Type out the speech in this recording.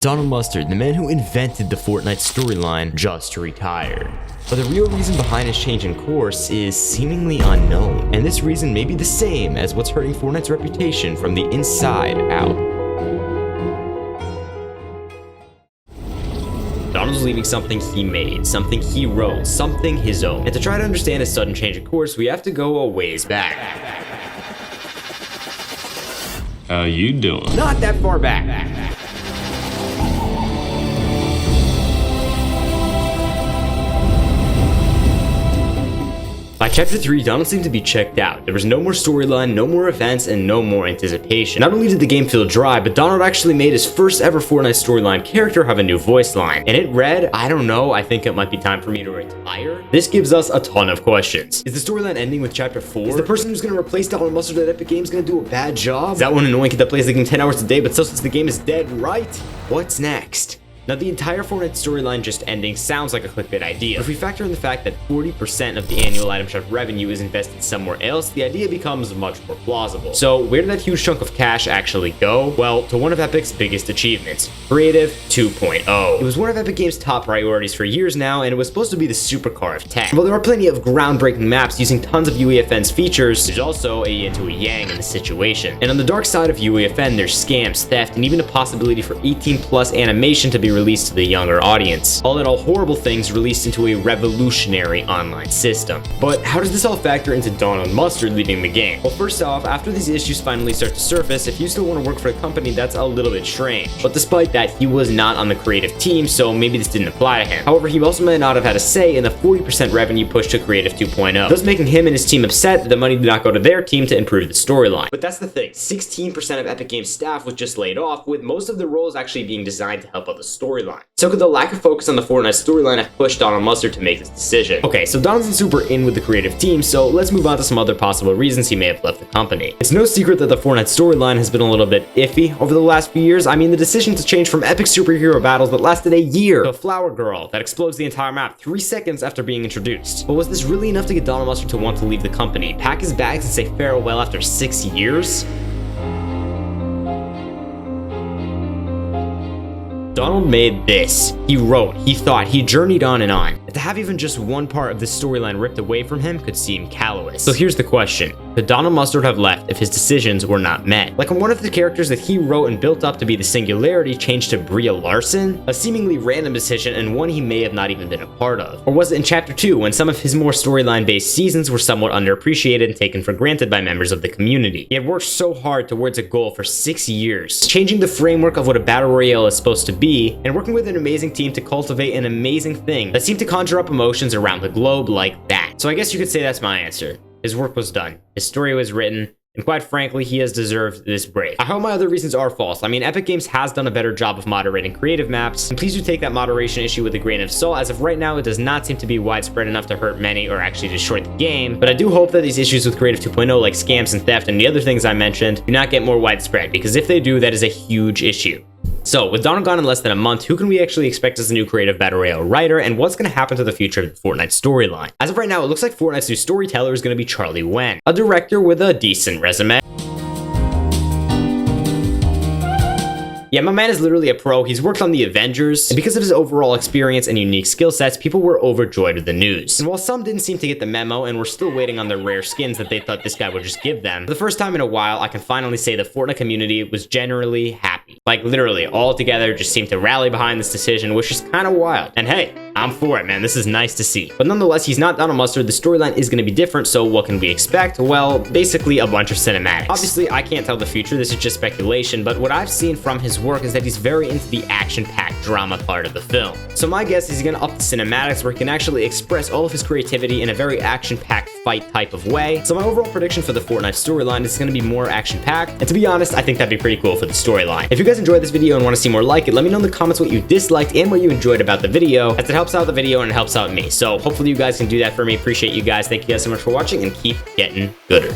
Donald Mustard, the man who invented the Fortnite storyline, just retired. But the real reason behind his change in course is seemingly unknown, and this reason may be the same as what's hurting Fortnite's reputation from the inside out. Donald's leaving something he made, something he wrote, something his own. And to try to understand his sudden change of course, we have to go a ways back. How you doing? Not that far back. By chapter 3, Donald seemed to be checked out. There was no more storyline, no more events, and no more anticipation. Not only did the game feel dry, but Donald actually made his first ever Fortnite storyline character have a new voice line. And it read, I don't know, I think it might be time for me to retire. This gives us a ton of questions. Is the storyline ending with chapter 4? Is the person who's going to replace Donald Mustard at Epic Games going to do a bad job? Is that one annoying kid that plays the game 10 hours a day but still says the game is dead, right? What's next? Now, the entire Fortnite storyline just ending sounds like a clickbait idea. But if we factor in the fact that 40% of the annual item shop revenue is invested somewhere else, the idea becomes much more plausible. So where did that huge chunk of cash actually go? Well, to one of Epic's biggest achievements, Creative 2.0. It was one of Epic Games' top priorities for years now, and it was supposed to be the supercar of tech. While there are plenty of groundbreaking maps using tons of UEFN's features, there's also a yin to a yang in the situation. And on the dark side of UEFN, there's scams, theft, and even a possibility for 18+ animation to be released to the younger audience. All in all, horrible things released into a revolutionary online system. But how does this all factor into Donald Mustard leaving the game? Well, first off, after these issues finally start to surface, if you still want to work for a company, that's a little bit strange. But despite that, he was not on the creative team, so maybe this didn't apply to him. However, he also might not have had a say in the 40% revenue push to Creative 2.0, thus making him and his team upset that the money did not go to their team to improve the storyline. But that's the thing, 16% of Epic Games staff was just laid off, with most of the roles actually being designed to help out the storyline. So could the lack of focus on the Fortnite storyline have pushed Donald Mustard to make this decision? Okay, so Donald's not super in with the creative team, so let's move on to some other possible reasons he may have left the company. It's no secret that the Fortnite storyline has been a little bit iffy over the last few years. I mean, the decision to change from epic superhero battles that lasted a year to a flower girl that explodes the entire map 3 seconds after being introduced. But was this really enough to get Donald Mustard to want to leave the company, pack his bags, and say farewell after 6 years? Donald made this. He wrote, he thought, he journeyed on and on. And to have even just one part of this storyline ripped away from him could seem callous. So here's the question. Could Donald Mustard have left if his decisions were not met? Like when one of the characters that he wrote and built up to be the Singularity changed to Bria Larson? A seemingly random decision and one he may have not even been a part of. Or was it in chapter 2 when some of his more storyline-based seasons were somewhat underappreciated and taken for granted by members of the community? He had worked so hard towards a goal for 6 years, changing the framework of what a battle royale is supposed to be, and working with an amazing team to cultivate an amazing thing that seemed to conjure up emotions around the globe like that. So I guess you could say that's my answer. His work was done, his story was written, and quite frankly, he has deserved this break. I hope my other reasons are false. I mean, Epic Games has done a better job of moderating creative maps, and please do take that moderation issue with a grain of salt. As of right now, it does not seem to be widespread enough to hurt many or actually destroy the game, but I do hope that these issues with Creative 2.0 like scams and theft and the other things I mentioned do not get more widespread, because if they do, that is a huge issue. So, with Donald gone in less than a month, who can we actually expect as the new creative battle royale writer, and what's going to happen to the future of the Fortnite storyline? As of right now, it looks like Fortnite's new storyteller is going to be Charlie Wen, a director with a decent resume. Yeah, my man is literally a pro. He's worked on the Avengers, and because of his overall experience and unique skill sets, people were overjoyed with the news. And while some didn't seem to get the memo and were still waiting on their rare skins that they thought this guy would just give them, for the first time in a while, I can finally say the Fortnite community was generally happy. Like literally, all together just seemed to rally behind this decision, which is kind of wild. And hey, I'm for it, man. This is nice to see. But nonetheless, he's not Donald Mustard. The storyline is going to be different, so what can we expect? Well, basically a bunch of cinematics. Obviously, I can't tell the future. This is just speculation, but what I've seen from his work is that he's very into the action-packed drama part of the film. So my guess is he's going to up the cinematics where he can actually express all of his creativity in a very action-packed fight type of way. So my overall prediction for the Fortnite storyline is going to be more action-packed, and to be honest, I think that'd be pretty cool for the storyline. If you guys enjoyed this video and want to see more like it, let me know in the comments what you disliked and what you enjoyed about the video, as it helps out the video and it helps out me. So hopefully you guys can do that for me. Appreciate you guys. Thank you guys so much for watching, and keep getting gooder.